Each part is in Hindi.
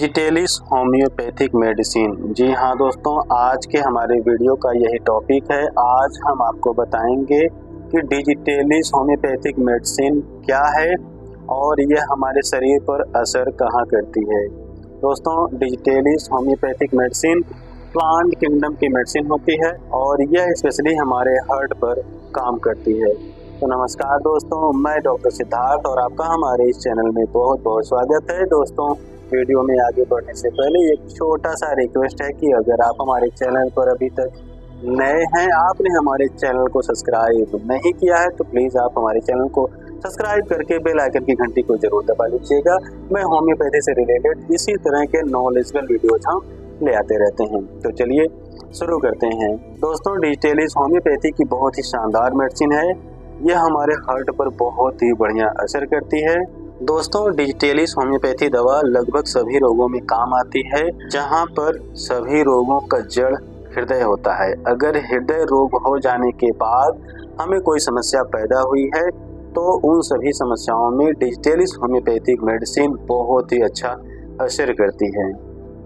Digitalis homeopathic medicine. जी हाँ दोस्तों, आज के हमारे वीडियो का यही टॉपिक है। आज हम आपको बताएंगे कि डिजिटेलिस होम्योपैथिक मेडिसिन क्या है और यह हमारे शरीर पर असर कहाँ करती है। दोस्तों, digitalis homeopathic medicine plant kingdom की मेडिसिन होती है और यह स्पेशली हमारे हार्ट पर काम करती है। तो नमस्कार दोस्तों, मैं डॉक्टर सिद्धार्थ और आपका हमारे इस चैनल में बहुत बहुत स्वागत है। दोस्तों, वीडियो में आगे बढ़ने से पहले एक छोटा सा रिक्वेस्ट है कि अगर आप हमारे चैनल पर अभी तक नए हैं, आपने हमारे चैनल को सब्सक्राइब नहीं किया है, तो प्लीज़ आप हमारे चैनल को सब्सक्राइब करके बेल आइकन की घंटी को जरूर दबा लीजिएगा। मैं होम्योपैथी से रिलेटेड इसी तरह के नॉलेजेबल वीडियोज हम ले आते रहते हैं। तो चलिए शुरू करते हैं। दोस्तों, डिजिटेलिस होम्योपैथी की बहुत ही शानदार मेडिसिन है। यह हमारे हार्ट पर बहुत ही बढ़िया असर करती है। दोस्तों, डिजिटेलिस होम्योपैथी दवा लगभग सभी रोगों में काम आती है, जहां पर सभी रोगों का जड़ हृदय होता है। अगर हृदय रोग हो जाने के बाद हमें कोई समस्या पैदा हुई है तो उन सभी समस्याओं में डिजिटेलिस होम्योपैथिक मेडिसिन बहुत ही अच्छा असर करती है।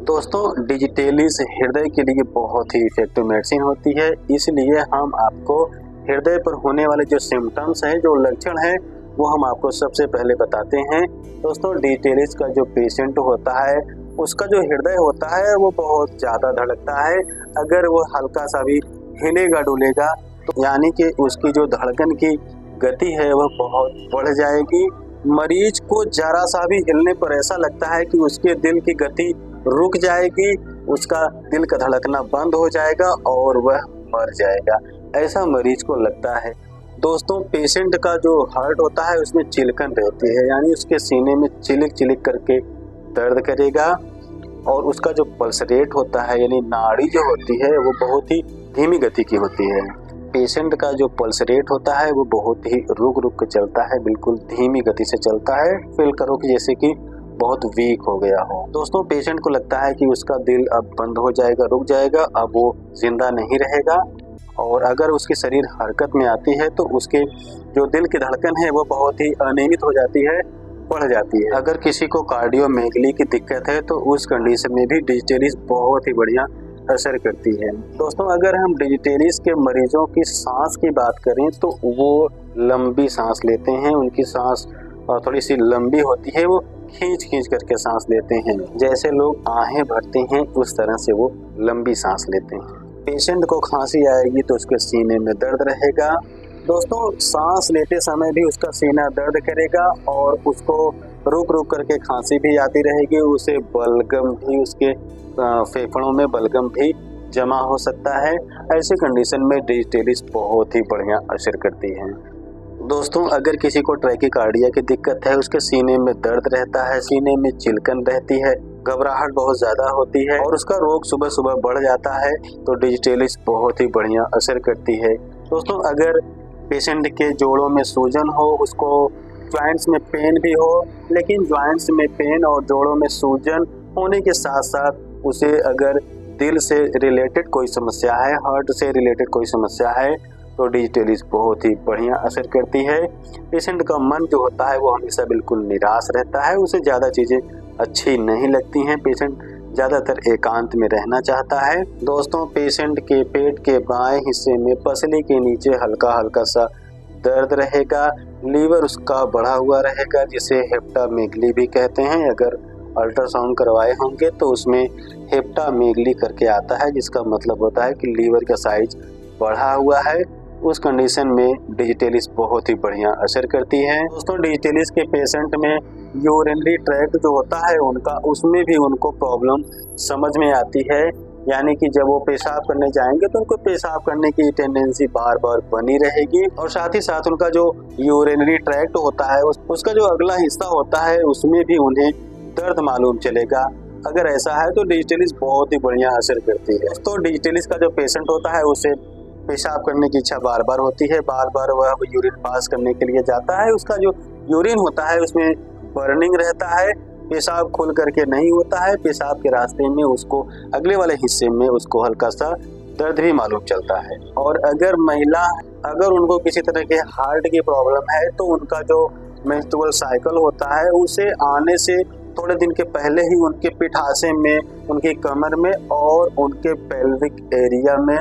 दोस्तों, डिजिटेलिस हृदय के लिए बहुत ही इफेक्टिव मेडिसिन होती है, इसलिए हम आपको हृदय पर होने वाले जो सिम्टम्स हैं, जो लक्षण हैं, वो हम आपको सबसे पहले बताते हैं। दोस्तों, डिजिटेलिस का जो पेशेंट होता है उसका जो हृदय होता है वो बहुत ज़्यादा धड़कता है। अगर वो हल्का सा भी हिलेगा डुलेगा तो यानी कि उसकी जो धड़कन की गति है वह बहुत बढ़ जाएगी। मरीज को जरा सा भी हिलने पर ऐसा लगता है कि उसके दिल की गति रुक जाएगी, उसका दिल का धड़कना बंद हो जाएगा और वह मर जाएगा, ऐसा मरीज को लगता है। दोस्तों, पेशेंट का जो हार्ट होता है उसमें चिलकन रहती है, यानी उसके सीने में चिलिक चिलिक करके दर्द करेगा और उसका जो पल्स रेट होता है यानी नाड़ी जो होती है वो बहुत ही धीमी गति की होती है। पेशेंट का जो पल्स रेट होता है वो बहुत ही रुक रुक के चलता है, बिल्कुल धीमी गति से चलता है, फील करो कि जैसे कि बहुत वीक हो गया हो। दोस्तों, पेशेंट को लगता है कि उसका दिल अब बंद हो जाएगा, रुक जाएगा, अब वो जिंदा नहीं रहेगा। और अगर उसकी शरीर हरकत में आती है तो उसके जो दिल की धड़कन है वो बहुत ही अनियमित हो जाती है, बढ़ जाती है। अगर किसी को कार्डियोमेगली की दिक्कत है तो उस कंडीशन में भी डिजिटेलिस बहुत ही बढ़िया असर करती है। दोस्तों, अगर हम डिजिटेलिस के मरीजों की सांस की बात करें तो वो लंबी सांस लेते हैं, उनकी सांस थोड़ी सी लंबी होती है, वो खींच खींच करके सांस लेते हैं। जैसे लोग आहें भरते हैं उस तरह से वो लंबी सांस लेते हैं। पेशेंट को खांसी आएगी तो उसके सीने में दर्द रहेगा। दोस्तों, सांस लेते समय भी उसका सीना दर्द करेगा और उसको रुक रुक करके खांसी भी आती रहेगी, उसे बलगम भी, उसके फेफड़ों में बलगम भी जमा हो सकता है। ऐसी कंडीशन में डिजिटेलिस बहुत ही बढ़िया असर करती है। दोस्तों, अगर किसी को ट्रैकीकार्डिया की दिक्कत है, उसके सीने में दर्द रहता है, सीने में चिलकन रहती है, घबराहट बहुत ज़्यादा होती है और उसका रोग सुबह सुबह बढ़ जाता है, तो डिजिटेलिस बहुत ही बढ़िया असर करती है। दोस्तों, अगर पेशेंट के जोड़ों में सूजन हो, उसको जॉइंट्स में पेन भी हो, लेकिन जॉइंट्स में पेन और जोड़ों में सूजन होने के साथ साथ उसे अगर दिल से रिलेटेड कोई समस्या है, हार्ट से रिलेटेड कोई समस्या है, तो डिजिटेलिस बहुत ही बढ़िया असर करती है। पेशेंट का मन जो होता है वो हमेशा बिल्कुल निराश रहता है, उसे ज़्यादा चीज़ें अच्छी नहीं लगती हैं, पेशेंट ज़्यादातर एकांत में रहना चाहता है। दोस्तों, पेशेंट के पेट के बाएं हिस्से में पसली के नीचे हल्का हल्का सा दर्द रहेगा, लीवर उसका बढ़ा हुआ रहेगा, जिसे हेप्टामेगली भी कहते हैं। अगर अल्ट्रासाउंड करवाए होंगे तो उसमें हेप्टामेगली करके आता है, जिसका मतलब होता है कि लीवर का साइज बढ़ा हुआ है। उस कंडीशन में डिजिटेलिस बहुत ही बढ़िया असर करती है। दोस्तों, डिजिटेलिस के पेशेंट में यूरिनरी ट्रैक्ट जो होता है उनका, उसमें भी उनको प्रॉब्लम समझ में आती है, यानी कि जब वो पेशाब करने जाएंगे तो उनको पेशाब करने की टेंडेंसी बार बार बनी रहेगी और साथ ही साथ उनका जो यूरिनरी ट्रैक्ट होता है उसका जो अगला हिस्सा होता है उसमें भी उन्हें दर्द मालूम चलेगा। अगर ऐसा है तो डिजिटेलिस बहुत ही बढ़िया असर करती है। तो डिजिटेलिस का जो पेशेंट होता है उसे पेशाब करने की इच्छा बार बार होती है, बार बार वह यूरिन पास करने के लिए जाता है, उसका जो यूरिन होता है उसमें बर्निंग रहता है, पेशाब खुल करके नहीं होता है, पेशाब के रास्ते में उसको अगले वाले हिस्से में उसको हल्का सा दर्द भी मालूम चलता है। और अगर महिला अगर उनको किसी तरह के हार्ट की प्रॉब्लम है तो उनका जो मेंस्ट्रुअल साइकिल होता है उसे आने से थोड़े दिन के पहले ही उनके पिठासे में, उनकी कमर में और उनके पेल्विक एरिया में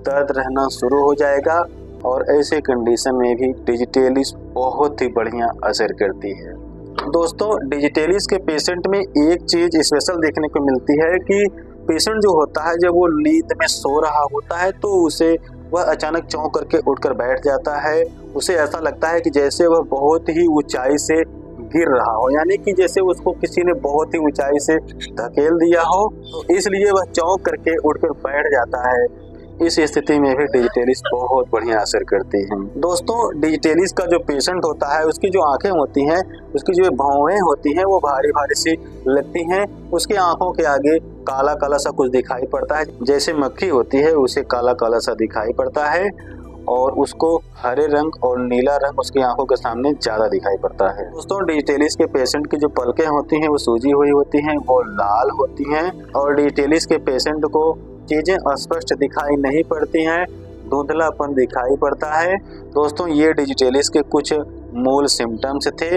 दर्द रहना शुरू हो जाएगा। और ऐसे कंडीशन में भी डिजिटेलिस बहुत ही बढ़िया असर करती है। दोस्तों, डिजिटेलिस के पेशेंट में एक चीज़ स्पेशल देखने को मिलती है कि पेशेंट जो होता है जब वो नींद में सो रहा होता है तो उसे वह अचानक चौंक करके उठकर बैठ जाता है। उसे ऐसा लगता है कि जैसे वह बहुत ही ऊंचाई से गिर रहा हो, यानी कि जैसे उसको किसी ने बहुत ही ऊंचाई से धकेल दिया हो, तो इसलिए वह चौंक करके उठकर बैठ जाता है। इस स्थिति में भी डिजिटेलिस बहुत बढ़िया असर करती है। दोस्तों, डिजिटेलिस का जो पेशेंट होता है उसकी जो आंखें होती हैं, उसकी जो भौहें होती हैं वो भारी भारी सी लगती हैं। उसकी आंखों के आगे काला काला सा कुछ दिखाई पड़ता है, जैसे मक्खी होती है उसे काला काला सा दिखाई पड़ता है। और उसको हरे रंग और नीला रंग उसकी आंखों के सामने ज़्यादा दिखाई पड़ता है। दोस्तों, डिजिटेलिस के पेशेंट की जो पलकें होती हैं वो सूजी हुई होती हैं, वो लाल होती हैं। और डिजिटेलिस के पेशेंट को चीज़ें अस्पष्ट दिखाई नहीं पड़ती हैं, धुंधलापन दिखाई पड़ता है। दोस्तों, ये डिजिटेलिस के कुछ मूल सिम्टम्स थे,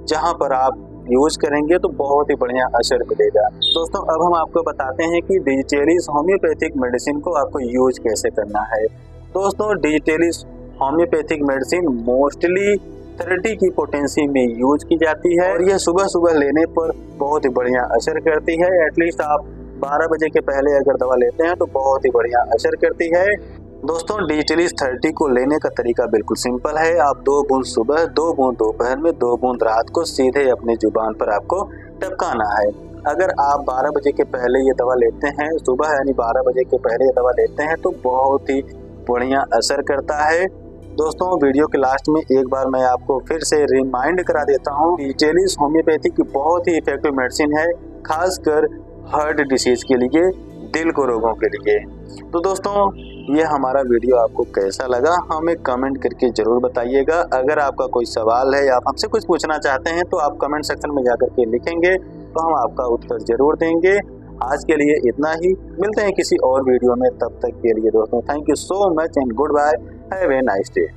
जहां पर आप यूज करेंगे तो बहुत ही बढ़िया असर मिलेगा। दोस्तों, अब हम आपको बताते हैं कि डिजिटेलिस होम्योपैथिक मेडिसिन को आपको यूज कैसे करना है। दोस्तों, डिजिटेलिस होम्योपैथिक मेडिसिन मोस्टली 30 की पोटेंसी में यूज की जाती है और यह सुबह सुबह लेने पर बहुत ही बढ़िया असर करती है। एटलीस्ट आप 12 बजे के पहले अगर दवा लेते हैं तो बहुत ही बढ़िया असर करती है। दोस्तों, डिजिटेलिस 30 को लेने का तरीका बिल्कुल सिंपल है। आप 2 बूंद सुबह, 2 बूंद दोपहर में, 2 बूंद रात को सीधे अपनी जुबान पर आपको टपकाना है। अगर आप 12 बजे के पहले ये दवा लेते हैं, सुबह यानी 12 बजे के पहले ये दवा लेते हैं तो बहुत ही बढ़िया असर करता है। दोस्तों, वीडियो के लास्ट में एक बार मैं आपको फिर से रिमाइंड करा देता हूँ, डिजिटेलिस होम्योपैथी की बहुत ही इफेक्टिव मेडिसिन है, खासकर हार्ट डिसीज के लिए, दिल को रोगों के लिए। तो दोस्तों, ये हमारा वीडियो आपको कैसा लगा हमें कमेंट करके ज़रूर बताइएगा। अगर आपका कोई सवाल है या आप हमसे कुछ पूछना चाहते हैं तो आप कमेंट सेक्शन में जाकर के लिखेंगे तो हम आपका उत्तर ज़रूर देंगे। आज के लिए इतना ही, मिलते हैं किसी और वीडियो में। तब तक के लिए दोस्तों, thank you so much and goodbye, have a nice day.